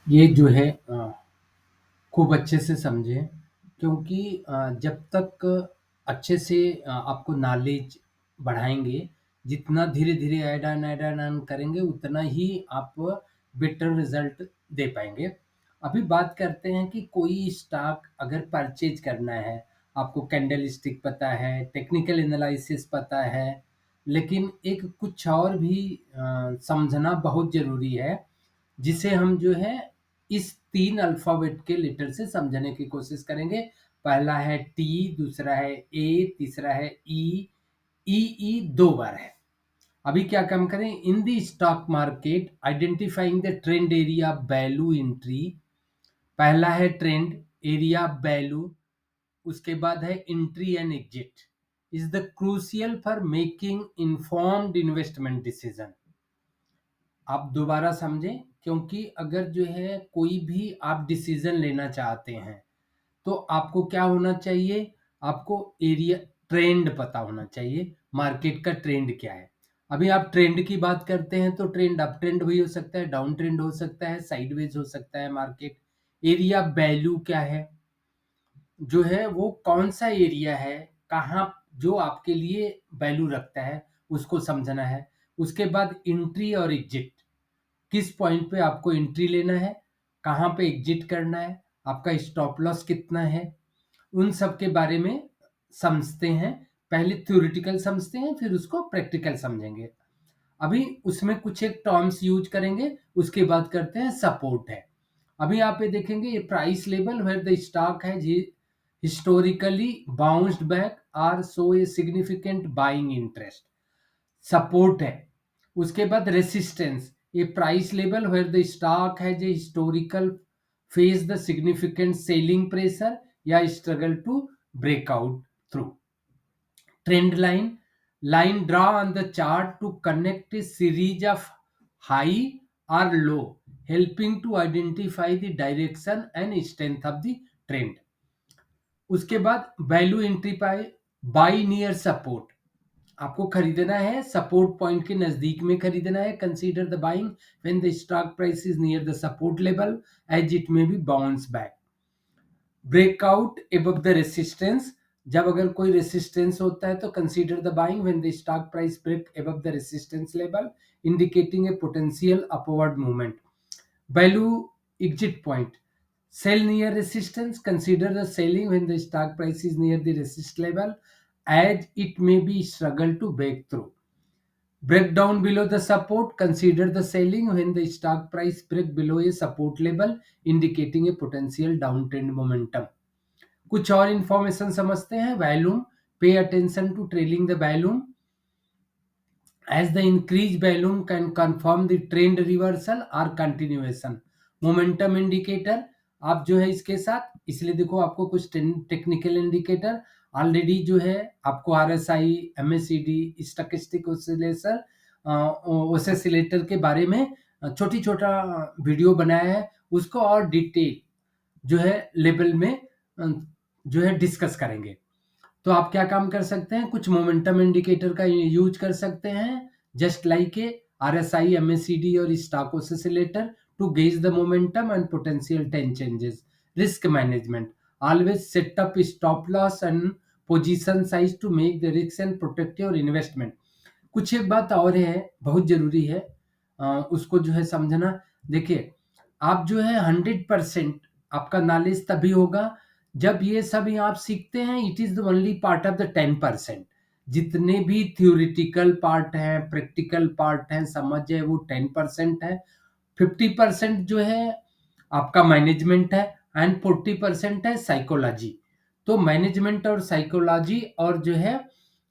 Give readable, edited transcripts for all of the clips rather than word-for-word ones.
ये जो है खूब अच्छे से समझें क्योंकि जब तक अच्छे से आपको नॉलेज बढ़ाएँगे, जितना धीरे-धीरे ऐड ऑन करेंगे उतना ही आप बेटर रिज़ल्ट दे पाएँगे। अभी बात करते हैं कि कोई स्टॉक अगर परचेज़ करना है, आपको कैंडलस्टिक पता है, टेक्निकल एनालिसिस पता है, लेकिन एक कुछ और भी समझना बहुत ज़रूरी है, जिसे हम जो है इस 3 अल्फ़ाबेट के लेटर से समझने की कोशिश करेंगे। पहला है टी, दूसरा है ए, तीसरा है ई, ई 2 बार है। अभी क्या काम करें? In the stock market identifying the trend area value entry. पहला है ट्रेंड एरिया वैल्यू, उसके बाद है entry and exit is the crucial for making informed investment decision. आप दोबारा समझें क्योंकि अगर जो है कोई भी आप डिसीजन लेना चाहते हैं तो आपको क्या होना चाहिए? आपको एरिया ट्रेंड पता होना चाहिए, मार्केट का ट्रेंड क्या है। अभी आप ट्रेंड की बात करते हैं तो ट्रेंड अप ट्रेंड भी हो सकता है, डाउन ट्रेंड हो सकता है, साइडवेज हो सकता है मार्केट। एरिया वैल्यू क्या है? जो है वो कौन-सा एरिया है, कहाँ जो आपके लिए वैल्यू रखता है, उसको समझना है। उसके बाद एंट्री और एग्जिट, किस पॉइंट पे आपको एंट्री लेना है, कहाँ पे एग्जिट करना है, आपका स्टॉप लॉस कितना है, उन सब के बारे में समझते हैं। पहले थ्योरेटिकल समझते हैं, फिर उसको प्रैक्टिकल समझेंगे। अभी उसमें कुछ एक टर्म्स यूज करेंगे, उसके बाद करते हैं सपोर्ट है। अभी आप ये देखेंगे ये price level where the stock है जी historically bounced back are so a significant buying interest, support है। उसके बाद रेसिस्टेंस, ये price level where the stock है जो historical face the significant selling pressure या struggle to break out through. Trend line draw on the chart to connect a series of high or low, helping to identify the direction and strength of the trend. उसके बाद value entry पाए, by near support, आपको खरीदना है support point के नजदीक में खरीदना है। Consider the buying when the stock price is near the support level as it may be bounce back. Breakout above the resistance, जब अगर कोई रेसिस्टेंस होता है तो consider the buying when the stock price break above the resistance level indicating a potential upward movement. Value exit point, sell near resistance, consider the selling when the stock price is near the resist level as it may be struggle to break through. Break down below the support, consider the selling when the stock price break below a support level indicating a potential downtrend momentum. कुछ और information समझते हैं। Volume, pay attention to trailing the volume as the increased volume can confirm the trend reversal or continuation. Momentum indicator, आप जो है इसके साथ, इसलिए देखो आपको कुछ टेक्निकल इंडिकेटर ऑलरेडी जो है आपको आरएसआई, एमएसीडी, स्टोकेस्टिक ओसिलेटर के बारे में छोटी छोटा वीडियो बनाया है, उसको और डिटेल जो है लेवल में जो है डिस्कस करेंगे। तो आप क्या काम कर सकते हैं? कुछ मोमेंटम इंडिकेटर का यूज कर सकते हैं, just like a RSI, MACD और stock oscillator to gauge the momentum and potential tension changes. Risk management, always set up stop loss and position size to make the risk and protect your investment. कुछ एक बात और है, बहुत जरूरी है उसको जो है समझना। देखिए, आप जो है 100% आपका नॉलेज तभी होगा जब ये सभी आप सीखते हैं। It is the only part of the 10%। जितने भी थ्योरेटिकल पार्ट हैं, प्रैक्टिकल पार्ट हैं, समझ है, वो 10% है। 50% जो है आपका मैनेजमेंट है एंड 40% है साइकोलॉजी। तो मैनेजमेंट और साइकोलॉजी और जो है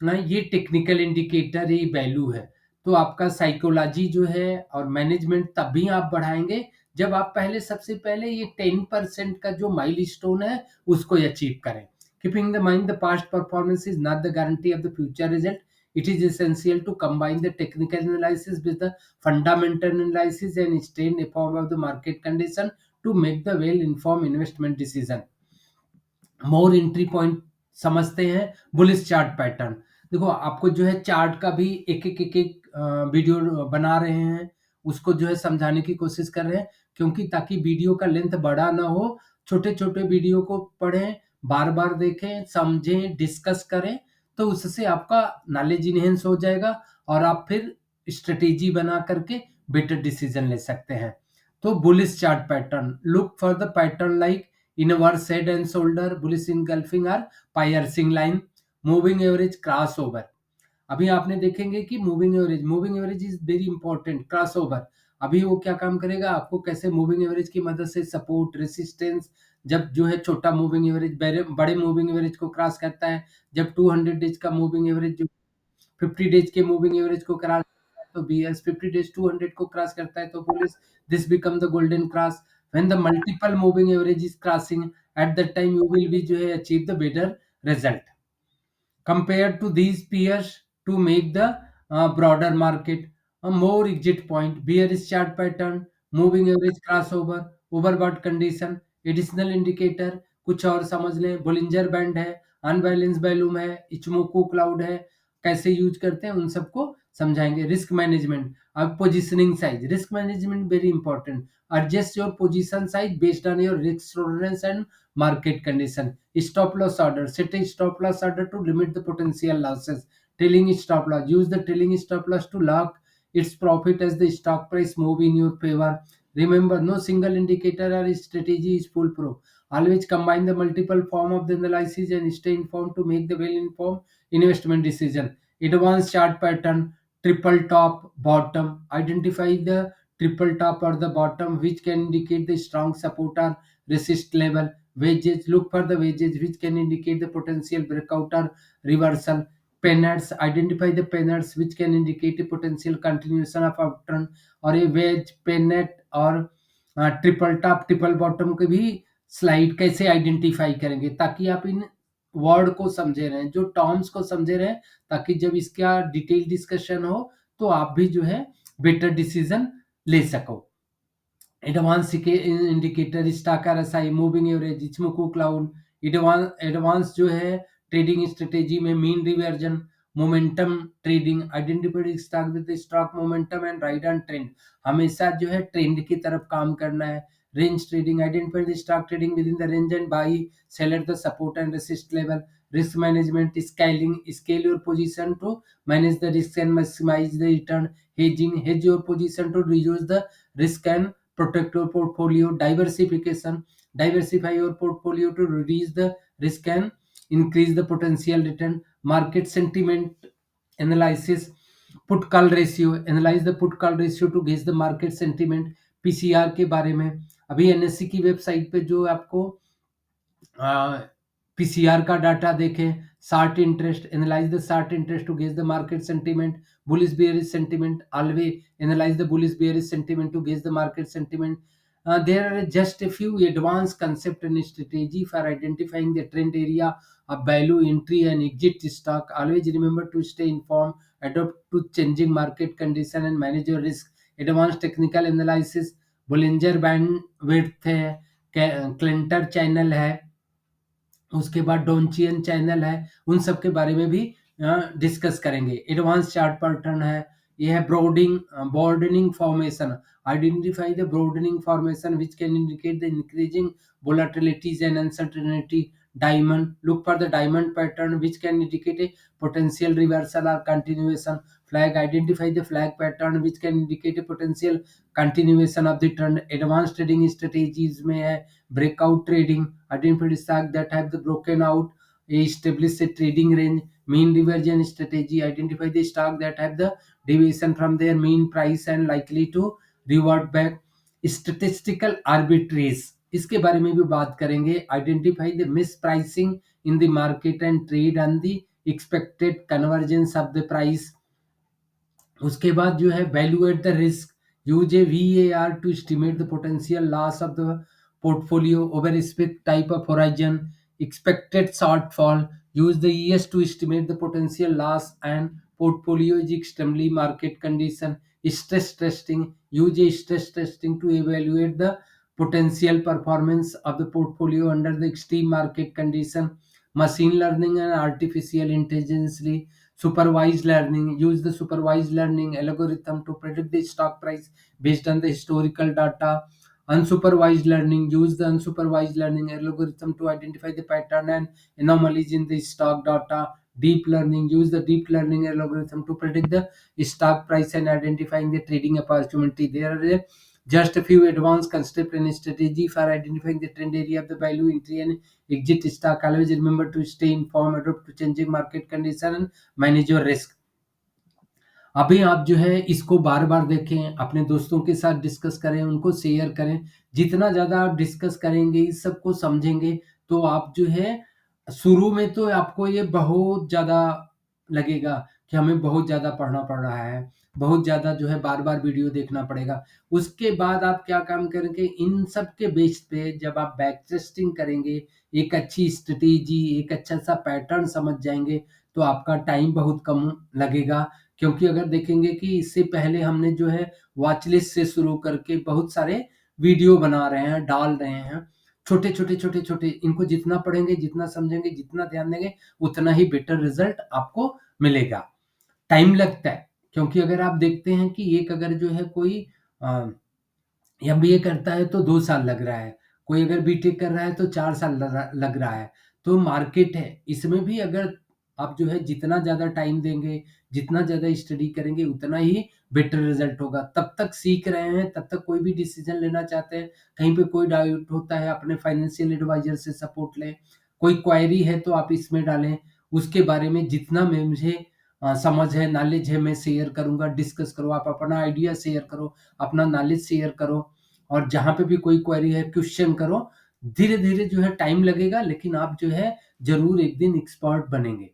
ना, ये टेक्निकल इंडिकेटर, ये वैल्यू है। तो आपका साइकोलॉजी जो है और मैनेजमेंट तभी आप बढ़ाएंगे जब आप पहले, सबसे पहले ये 10% का जो माइलस्टोन है उसको अचीव करें। Keeping the mind the past performance is not the guarantee of the future result. It is essential to combine the technical analysis with the fundamental analysis and stay informed of the market condition to make the well-informed investment decision. More entry point समझते हैं। Bullish chart pattern, देखो आपको जो है chart का भी एक एक वीडियो बना रहे हैं, उसको जो है समझाने की कोशिश कर रहे हैं, क्योंकि ताकि वीडियो का लेंथ बड़ा ना हो, छोटे-छोटे वीडियो को पढ़ें, बार-बार देखें, समझें, डिस्कस करें, तो उससे आपका नॉलेज इन्हेंस हो जाएगा और आप फिर स्ट्रैटेजी बना करके बेटर डिसीजन ले सकते हैं। तो bullish chart pattern, look for the pattern like inverse head and shoulder, bullish engulfing or piercing line, moving average crossover। अभी आपने देखेंगे कि moving average is very important. Crossover, अभी वो क्या काम करेगा, आपको कैसे मूविंग एवरेज की मदद से सपोर्ट रेसिस्टेंस, जब जो है छोटा मूविंग एवरेज बड़े मूविंग एवरेज को क्रॉस करता है, जब 200 डेज का मूविंग एवरेज जो 50 डेज के मूविंग एवरेज को क्रॉस करता है तो बीएस 50 डेज 200 को क्रॉस करता है तो bullish, this become the golden cross. When the multiple moving average is crossing, at that time you will be जो है achieve the better result compared to these peers to make the broader market. A more exit point, bearish chart pattern, moving average crossover, overbought condition, additional indicator, कुछ और समझ लें, Bollinger band है, unbalance volume है, इचमोकू cloud है, कैसे use करते हैं उन सबको समझाएंगे। रिस्क मैनेजमेंट, अब positioning size, risk management very important, adjust your position size based on your risk tolerance and market condition। Stop loss order, set a stop loss order to limit the potential losses। Trailing stop loss, use the trailing stop loss to lock its profit as the stock price move in your favor। Remember, no single indicator or strategy is foolproof। Always combine the multiple form of the analysis and stay informed to make the well informed investment decision। Advanced chart pattern, triple top bottom, identify the triple top or the bottom which can indicate the strong support or resist level। Wedges, look for the wedges which can indicate the potential breakout or reversal। Pennants, identify the pennants which can indicate a potential continuation of uptrend। और ये wedge, pennant और triple top triple bottom के भी slide कैसे identify करेंगे, ताकि आप इन word को समझे रहें, जो टर्म्स को समझे रहें, ताकि जब इसका डिटेल डिस्कशन हो तो आप भी जो है बेटर डिसीजन ले सको। Advance indicator, stock RSI, moving average, Ichimoku cloud. Advance जो है ट्रेडिंग स्ट्रेटेजी में mean reversion, momentum trading, identified stock with stock momentum and right on trend, हमेशा जो है ट्रेंड की तरफ काम करना है। Range trading, identified stock trading within the range and buy sell at the support and resist level. Risk management, scaling, scale your position to manage the risk and maximise the return. Hedging, hedge your position to reduce the risk and protect your portfolio। Diversification, diversify your portfolio to reduce the risk and increase the potential return। Market sentiment analysis, put call ratio, analyze the put call ratio to gauge the market sentiment। PCR के बारे में अभी NSC की website पे जो आपको PCR का data देखें, short interest, analyse the short interest to gauge the market sentiment. Bullish bearish sentiment, always analyse the bullish bearish sentiment to gauge the market sentiment. There are just a few advanced concept and strategy for identifying the trend area of value, entry and exit stock। Always remember to stay informed, adapt to changing market condition and manage your risk। Advanced technical analysis, Bollinger Band width है, calendar channel है, उसके बाद डोंचियन channel है, उन सब के बारे में भी डिस्कस करेंगे। एडवांस चार्ट पैटर्न है, ये है broadening formation, identify the broadening formation which can indicate the increasing volatilities and uncertainty। Diamond, look for the diamond pattern which can indicate a potential reversal or continuation। Flag, identify the flag pattern which can indicate a potential continuation of the trend। Advanced trading strategies में है breakout trading, identify the stock that have the broken out, establish a trading range। Mean reversion strategy, identify the stock that have the deviation from their mean price and likely to revert back। Statistical arbitrage, इसके बारे में भी बात करेंगे। Identify the mispricing in the market and trade on the expected convergence of the price. उसके बाद जो है valuate the risk, use a VAR to estimate the potential loss of the portfolio over a specific type of horizon। Expected shortfall, use the ES to estimate the potential loss and portfolio is extremely market condition। Stress testing, use a stress testing to evaluate the potential performance of the portfolio under the extreme market condition। Machine learning and artificial intelligence, Supervised learning, use the supervised learning algorithm to predict the stock price based on the historical data. Unsupervised learning, use the unsupervised learning algorithm to identify the pattern and anomalies in the stock data. Deep learning, use the deep learning algorithm to predict the stock price and identifying the trading opportunity. There are just a few advanced concept and strategy for identifying the trend area of the value entry and exit stock. Always remember to stay informed, adapt to changing market condition and manage your risk. अभी आप जो है इसको बार-बार देखें, अपने दोस्तों के साथ डिस्कस करें, उनको शेयर करें। जितना ज़्यादा आप डिस्कस करेंगे, इस सब को समझेंगे, तो आप जो है शुरू में तो आपको ये बहुत ज़्यादा लगेगा कि हमें बहुत ज़्यादा पढ़ना पड़ रहा है, बहुत ज़्यादा जो है बार-बार वीडियो देखना पड़ेगा। उसके बाद आप क्या काम करेंगे, इन सब के बेस पे जब आप बैक टेस्टिंग करेंगे, एक अच्छी स्ट्रैटेजी, एक अच्छा-सा पैटर्न समझ जाएँगे, तो आपका टाइम बहुत कम लगेगा। क्योंकि अगर देखेंगे कि इससे पहले हमने जो है वॉच लिस्ट से शुरू करके बहुत सारे वीडियो बना रहे हैं, डाल रहे हैं। छोटे-छोटे, छोटे-छोटे इनको जितना पढ़ेंगे, जितना समझेंगे, जितना ध्यान देंगे, उतना ही बेटर रिज़ल्ट आपको मिलेगा। टाइम लगता है, क्योंकि अगर आप देखते हैं कि एक अगर जो है कोई अ, एमबीए करता है तो 2 साल लग रहा है, कोई अगर बीटेक कर रहा है तो 4 साल लग रहा है। तो मार्केट है, इसमें भी अगर आप जो है जितना ज़्यादा टाइम देंगे, जितना ज़्यादा स्टडी करेंगे, उतना ही बेटर रिज़ल्ट होगा। तब तक सीख रहे हैं, तब तक कोई भी डिसीज़न लेना चाहते हैं, कहीं पे कोई डाउट होता है, अपने फाइनेंशियल एडवाइज़र से सपोर्ट लें। कोई क्वेरी है तो आप इसमें डालें, उसके बारे में जितना मैं मुझे समझ है, नॉलेज है, मैं शेयर करूँगा, डिस्कस करो, आप अपना आइडिया शेयर करो, अपना नॉलेज शेयर करो और जहाँ पे भी कोई क्वेरी है, क्वेश्चन करो। धीरे-धीरे जो है टाइम लगेगा, लेकिन आप जो है ज़रूर एक दिन एक्सपर्ट बनेंगे।